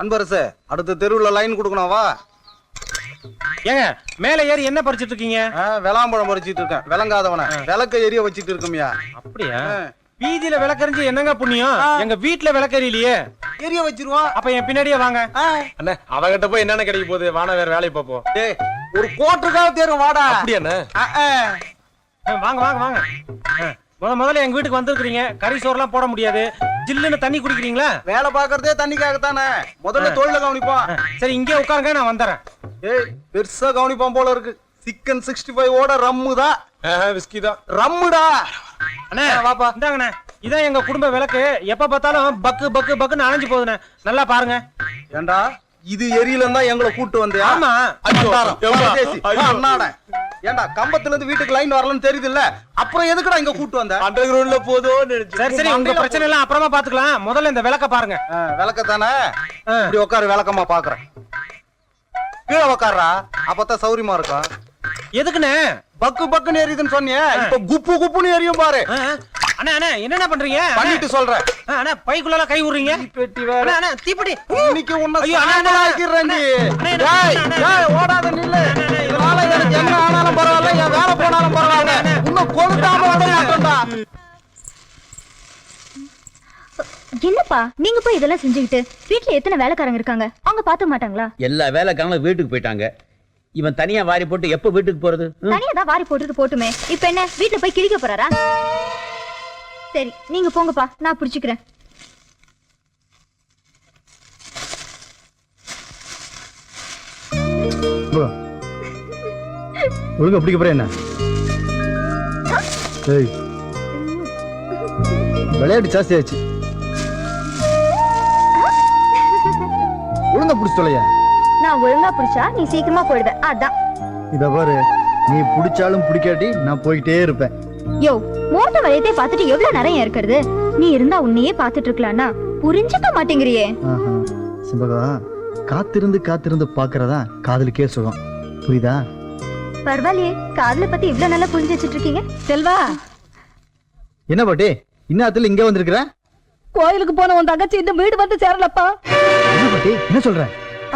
அன்பரசு அடுத்த தெருவுல லைன் கொடுக்கணும் வா. ஏங்க மேல ஏறி என்ன பறிச்சிட்டு இருக்கீங்க? விளாம்பழம் பறிச்சிட்டு இருக்கேன். விளங்காதவன விளக்க எரிய வச்சிட்டு இருக்கோம்யா. அப்படியா? வீதியில விளக்கறிஞ்சு என்னங்க புண்ணியம்? எங்க வீட்டுல விளக்கறியிலையே. எரிய வச்சிருவான். அப்ப என் பின்னாடியே வாங்க. அண்ணே அவகிட்ட போய் என்னென்ன கிடைக்க போகுது? வானா வேற வேலையை பார்ப்போம். டேய் ஒரு கோட்டுக்காக தேரும் வாடா. அப்படியா அண்ணே? வாங்க வாங்க வாங்க. முதல்ல எங்க வீட்டுக்கு வந்திருக்கீங்க. கறி சோறுலாம் போட முடியாது. ஜில்லுன்னு தண்ணி குடிக்கிறீங்களா? வேலை பாக்குறதே தண்ணிக்காகத்தானே. முதல்ல தொழில கவனிப்போம். சரி இங்கே உட்காருங்க, நான் வந்துடுறேன். ஏய் பெருசா கவனிப்பான் போல இருக்கு. சிக்கன் 65 ஓட ரம்மு தான். விஸ்கி தான். ரம்முடா. அண்ணே வாப்பா இந்தாங்கண்ணே. இதான் எங்க குடும்ப விளக்கு. எப்ப பார்த்தாலும் பக்கு பக்கு பக்குன்னு அணைஞ்சு போகுதுண்ணே. நல்லா பாருங்க. ஏண்டா இது எரியல இருந்தா எங்களை கூட்டு வந்தே. ஆமா. ஏண்டா கம்பத்துல இருந்து வீட்டுக்கு லைன் வரலன்னு தெரியுது இல்ல, அப்புறம் எதுக்குடா இங்க கூட்டு வந்த? அண்டர் கிரவுண்ட்ல போதும். சரி சரி உங்க பிரச்சனை எல்லாம் அப்புறமா பாத்துக்கலாம். முதல்ல இந்த விளக்க பாருங்க. விளக்கத்தானே இப்படி உட்காரு. விளக்கமா பாக்குறேன். கீழே உட்காரா, அப்பதான் சௌரியமா இருக்கும். எதுக்குண்ணே? பக்கு பக்குன்னு எரியுதுன்னு சொன்னியே, இப்ப குப்பு குப்புன்னு எரியும் பாரு. அண்ணா அண்ணா என்னென்ன பண்றீங்க? பண்ணிட்டு சொல்றேன். அண்ணா பைக்குள்ள கை விடுறீங்க. பெட்டி வேற. அண்ணா தீப்பெட்டி. இன்னைக்கு உன்னை சாம்பல் ஆக்கிடுறேன். டேய் ஓடாத நில்லு. இதனால எனக்கு என்ன ஆனாலும் பரவாயில்ல, என் வேலை போனாலும் பரவாயில்ல. இன்னும் கொளுத்தாம விட மாட்டேன்டா. என்னப்பா நீங்க போய் இதெல்லாம் செஞ்சுக்கிட்டு வீட்டுல எத்தனை வேலைக்காரங்க இருக்காங்க, அவங்க பாத்துக்க மாட்டாங்களா? எல்லா வேலைக்காரங்களும் வீட்டுக்கு போயிட்டாங்க. இவன் தனியா வாரி போட்டு எப்ப வீட்டுக்கு போறது? தனியா தான் வாரி போட்டுட்டு போட்டுமே. இப்ப என்ன வீட்டுல போய் கிழிக்க போறாரா? சரி நீங்க போங்கப்பா, நான் பிடிச்சுக்கிறேன். ஒழுங்கா பிடிக்க போற என்ன? விளையாட்டு ஜாஸ்தி ஆச்சு. ஒழுங்கா பிடிச்சு தொலையா. நான் ஒழுங்கா பிடிச்சா நீ சீக்கிரமா போயிடுவ, அதான். இத பாரு, நீ பிடிச்சாலும் பிடிக்காட்டி நான் போயிட்டே இருப்பேன். யோ மோட்ட வயத்தை பார்த்துட்டு எவ்வளவு நிறைய இருக்கிறது. நீ இருந்தா உன்னையே பார்த்துட்டு இருக்கலாம்னா புரிஞ்சுக்க மாட்டேங்கிறியே. சிம்பகா, காத்திருந்து காத்திருந்து பாக்குறதா காதலுக்கே சுகம், புரியுதா? பரவாயில்லையே, காதலை பத்தி இவ்வளவு நல்லா புரிஞ்சு வச்சிட்டு இருக்கீங்க. செல்வா, என்ன பாட்டி இந்நேரத்துல இங்க வந்திருக்கிற? கோயிலுக்கு போன உன் தங்கச்சி இன்னும் வீடு வந்து சேரலப்பா. என்ன பாட்டி என்ன சொல்ற?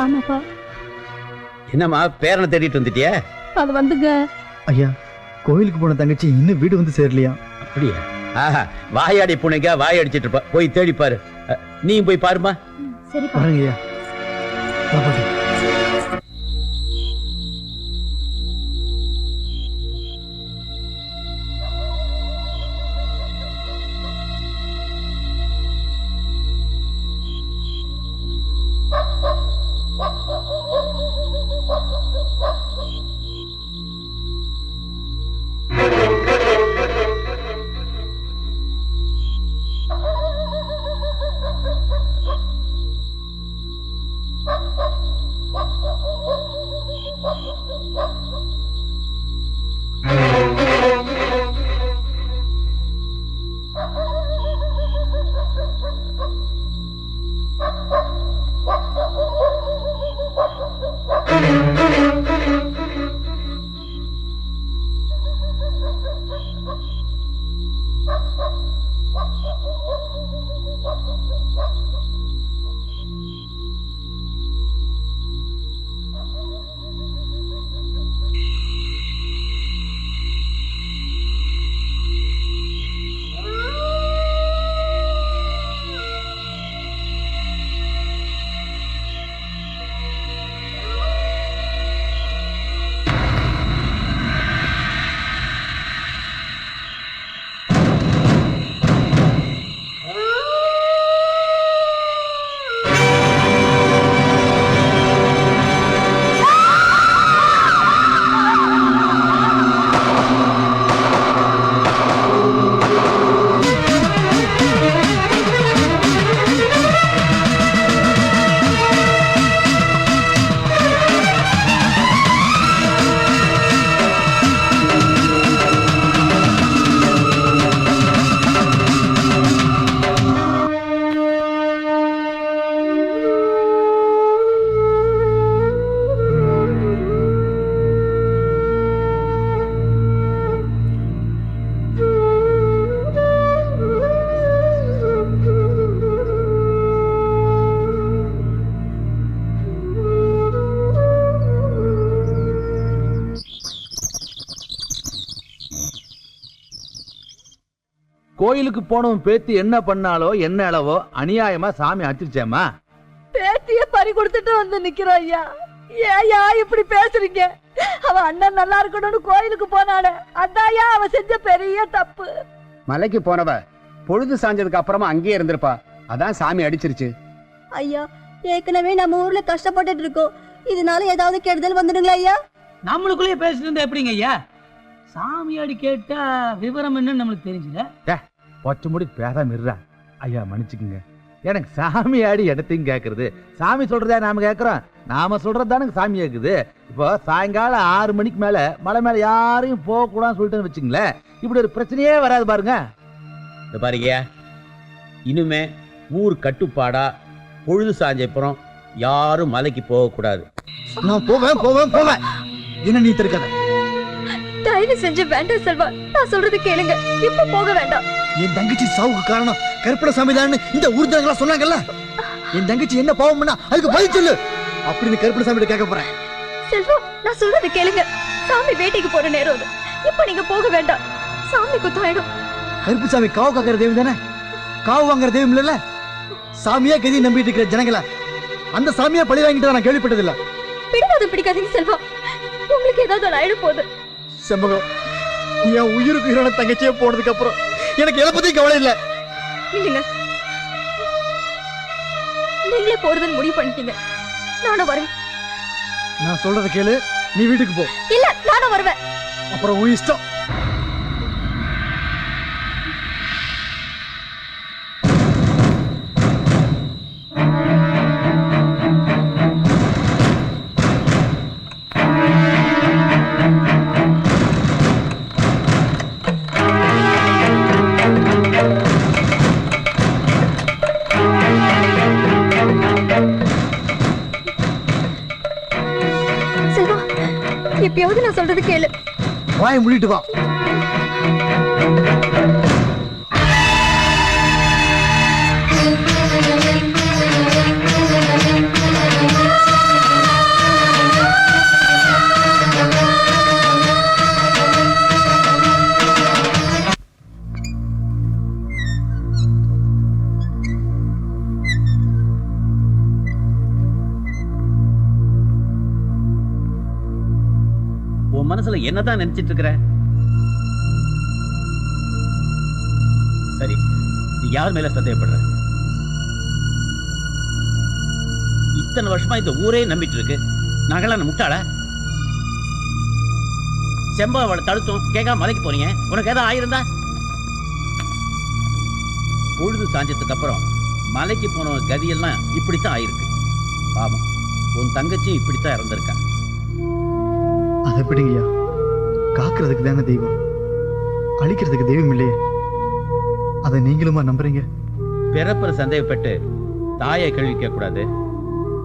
ஆமாப்பா. என்னம்மா பேரனை தேடிட்டு வந்துட்டியா? அது வந்துங்க ஐயா, கோயிலுக்கு போன தங்கச்சி இன்னும் வீடு வந்து சேரலையா? அப்படியா? ஆஹா, வாயாடி பூனைக்கா வாய் அடிச்சிட்டு இருப்பா. போய் தேடி பாரு. நீயும் போய் பாருமா. சரிப்பா. பாருங்க ஐயா. வா பாட்டி. கோயிலுக்கு போனவன் பேத்தி என்ன பண்ணாலோ என்ன அளவோ அநியாயமா சாமி அடிச்சிருச்சேம்மா. பேத்திய பறி கொடுத்துட்டு வந்து நிக்கிறோம் ஐயா. ஏயா இப்படி பேசுறீங்க? அவ அண்ணன் நல்லா இருக்கணும்னு கோயிலுக்கு போனானே, அதாயா அவ செஞ்ச பெரிய தப்பு. மலைக்கு போனவ பொழுது சாஞ்சதுக்கு அப்புறமா அங்கேயே இருந்திருப்பா. அதான் சாமி அடிச்சிருச்சு. ஐயா, ஏற்கனவே நம்ம ஊர்ல கஷ்டப்பட்டுட்டு இருக்கோம். இதனால ஏதாவது கெடுதல் வந்துடுங்களா ஐயா? நம்மளுக்குள்ளேயே பேசிட்டு இருந்தா எப்படிங்க ஐயா? சாமியாடி கேட்டா விவரம் என்னன்னு நம்மளுக்கு தெரிஞ்சுல. ஒற்ற முடி பேசாம இருடா. ஐயா மன்னிச்சுக்குங்க, எனக்கு சாமியாடி இடத்தையும் கேட்கறது. சாமி சொல்றதா நாம கேட்கறோம், நாம சொல்றதுதானுங்க சாமி கேக்குது. இப்போ சாயங்காலம் 6 மணிக்கு மேல மலை மேல யாரையும் போக கூடாதுன்னு சொல்லிட்டு வச்சுங்களேன், இப்படி ஒரு பிரச்சனையே வராது பாருங்க. இந்த பாருங்க, இனிமே ஊர் கட்டுப்பாடா பொழுது சாஞ்சப்புறம் யாரும் மலைக்கு போக கூடாது. நான் போவேன் போவேன் போவேன். என்ன நீ தடுக்காத. தயவு செஞ்சு வேண்டாம் செல்வா, நான் சொல்றது கேளுங்க. இப்ப போக வேண்டாம். என் தங்கச்சி சாவுக்கு காரணம் கருப்பணசாமி தான் இந்த ஊர்தங்களா சொன்னாங்கல்ல. என் தங்கச்சி என்ன பாவம் பண்ணா அதுக்கு பதில் சொல்லு அப்படின்னு கருப்பணசாமி கேட்க போறேன். செல்வா, நான் சொல்றது கேளுங்க. சாமி வேட்டைக்கு போற நேரம் அது. இப்ப நீங்க போக வேண்டாம். சாமி குத்தாயிடும். கருப்புசாமி காவு காக்கிற தெய்வம் தானே, காவு வாங்குற தெய்வம் இல்ல. சாமியா கதி நம்பிட்டு இருக்கிற ஜனங்களை அந்த சாமியா பழி வாங்கிட்டு நான் கேள்விப்பட்டது இல்ல. பிடிக்காதீங்க செல்வா, உங்களுக்கு ஏதாவது ஆயிட போகுது. செம்பகம், என் உயிருக்கு உயிரான தங்கச்சியே போனதுக்கு அப்புறம் எனக்கு எதை பத்தி கவலை இல்ல. இல்லைங்க, நீங்களே போறதுன்னு முடிவு பண்ணிட்டீங்க. நானும் வரேன். நான் சொல்றத கேளு, நீ வீட்டுக்கு போ. இல்ல, நானும் வருவேன். அப்புறம் உன் இஷ்டம். செல்வா, எப்பயாவது நான் சொல்றது கேளு. வாயை மூடிட்டு வா. உன் மனசுல என்னதான் நினைச்சிட்டு இருக்கிற? சரி, நீ யார் மேல சந்தேகப்படுற? இத்தனை வருஷமா இந்த ஊரே நம்பிட்டு இருக்கு. நாங்களாம் முட்டாள? செம்பாவோட தடுத்தும் கேட்காம மலைக்கு போறீங்க. உனக்கு ஏதாவது ஆயிருந்தா? பொழுது சாஞ்சதுக்கு அப்புறம் மலைக்கு போன கதியெல்லாம் இப்படித்தான் ஆயிருக்கு. பாவம், உன் தங்கச்சி இப்படித்தான் இறந்திருக்கா. அது எப்படிங்கய்யா? காக்கிறதுக்கு தானே தெய்வம், அழிக்கிறதுக்கு தெய்வம் இல்லையே. அதை நீங்களுமா நம்புறீங்க? பிறப்புல சந்தேகப்பட்டு தாயை கேள்வி கேட்க கூடாது,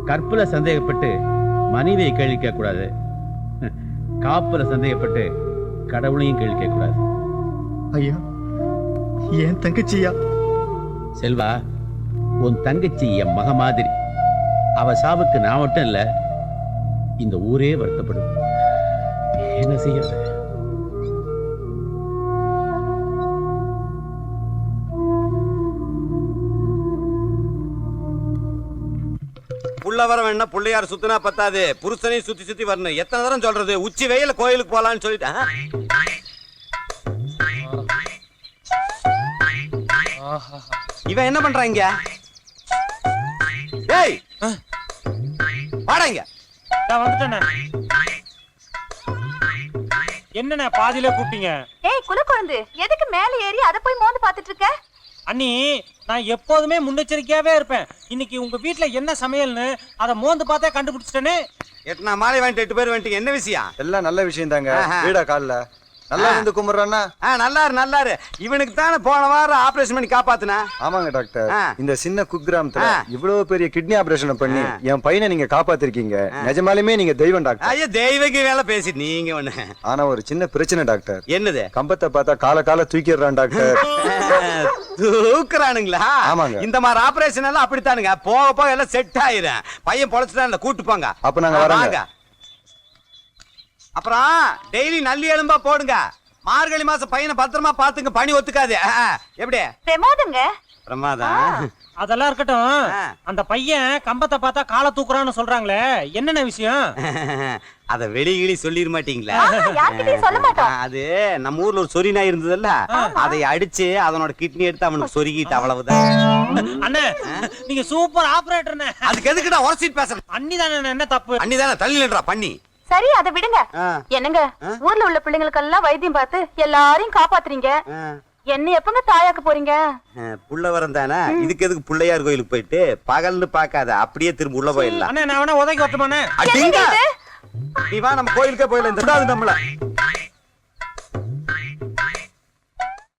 கற்புல சந்தேகப்பட்டு மனைவியை கேள்வி கேட்க கூடாது, காப்புல சந்தேகப்பட்டு கடவுளையும் கேள்வி கேட்க கூடாது. ஐயா, என் தங்கச்சியா? செல்வா, உன் தங்கச்சி என் மக மாதிரி. அவ சாவுக்கு நான் மட்டும் இல்ல, இந்த ஊரே வருத்தப்படும். என்ன செய்யறது? புள்ள வர வேணா பிள்ளையார் சுத்தினா பத்தாது, புருஷனையும் சுத்தி சுத்தி வரணும். எத்தனை தரம் சொல்றது? உச்சி வெயில கோயிலுக்கு போலான்னு சொல்லிட்டேன். இவன் என்ன பண்றாங்க? ஏய், வாடாங்க. நான் வந்துட்டேனே. என்னண்ணே பாதியிலே கூப்பிட்டீங்க? ஏய் குலக்குழந்து, எதுக்கு மேல ஏறி அத போய் மோந்து பாத்துட்டு இருக்க? அண்ணி, நான் எப்போதுமே முன்னெச்சரிக்கையாவே இருப்பேன். இன்னைக்கு உங்க வீட்டுல என்ன சமையல்னு அதை மோந்து பார்த்தே கண்டுபிடிச்சிட்டேனே. எட்டு நான் மாலை வாங்கிட்டு 8 பேர் வந்துட்டீங்க. என்ன விஷயம்? எல்லாம் நல்ல விஷயம் தாங்க. வீடா கால்ல நல்லா வந்து கும்பிடுறானா? நல்லாரு நல்லாரு. இவனுக்கு தானே போன வாரம் ஆபரேஷன் பண்ணி காப்பாத்துன. ஆமாங்க டாக்டர், இந்த சின்ன குக்கிராமத்துல இவ்வளவு பெரிய கிட்னி ஆபரேஷன் பண்ணி என் பையனை நீங்க காப்பாத்திருக்கீங்க. நிஜமாலுமே நீங்க தெய்வம் டாக்டர். ஐயா, தெய்வக்கு வேலை பேசி நீங்க ஒண்ணு. ஆனா ஒரு சின்ன பிரச்சனை டாக்டர். என்னது? கம்பத்தை பார்த்தா கால தூக்கிடுறான் டாக்டர். தூக்குறானுங்களா? ஆமாங்க. இந்த மாதிரி ஆபரேஷன் எல்லாம் அப்படித்தானுங்க. போக போக எல்லாம் செட் ஆயிரும். பையன் பொழைச்சுட்டா கூட்டு போங்க. அப்ப நாங்க வரோங்க. அப்புறம் டெய்லி நல்லி எலும்பா போடுங்க. மார்கழி மாசம் பையனை பத்திரமா பாத்துங்க, பனி ஒத்துக்காது. எப்படி பிரமாதங்க. பிரமாதம். அதெல்லாம் இருக்கட்டும். அந்த பையன் கம்பத்தை பார்த்தா காலை தூக்குறான்னு சொல்றாங்களே, என்னென்ன விஷயம்? அத வெளியில சொல்லிட மாட்டீங்களா? யார்கிட்டயும் சொல்ல மாட்டோம். அது நம்ம ஊர்ல ஒரு சொறி நாய் இருந்ததுல்ல, அதை அடிச்சு அதனோட கிட்னி எடுத்து அவனுக்கு சொருகிட்டு, அவ்வளவுதான். அண்ணே நீங்க சூப்பர் ஆபரேட்டர்னே. அதுக்கு எதுக்குடா உரசிட்டு பேசுற? அண்ணி தானே, என்ன தப்பு? அண்ணி தானே, தள்ளி நின்றா பண்ணி. சரி அதை விடுங்க. என்னங்க ஊர்ல உள்ள பிள்ளைங்களுக்கெல்லாம் வைத்தியம் பார்த்து எல்லாரையும் காப்பாத்துறீங்க, என்ன எப்பங்க தாயாக்க போறீங்க? புள்ள வரம் தானே, இதுக்கு எதுக்கு பிள்ளையார் கோயிலுக்கு போயிட்டு பகல்னு பாக்காத, அப்படியே திரும்ப உள்ள போயிடலாம். அண்ணே நான் வேணா உதவி வரட்டுமாண்ணே? நீ வா, நம்ம கோயிலுக்கே போயிடலாம். இந்த நம்மள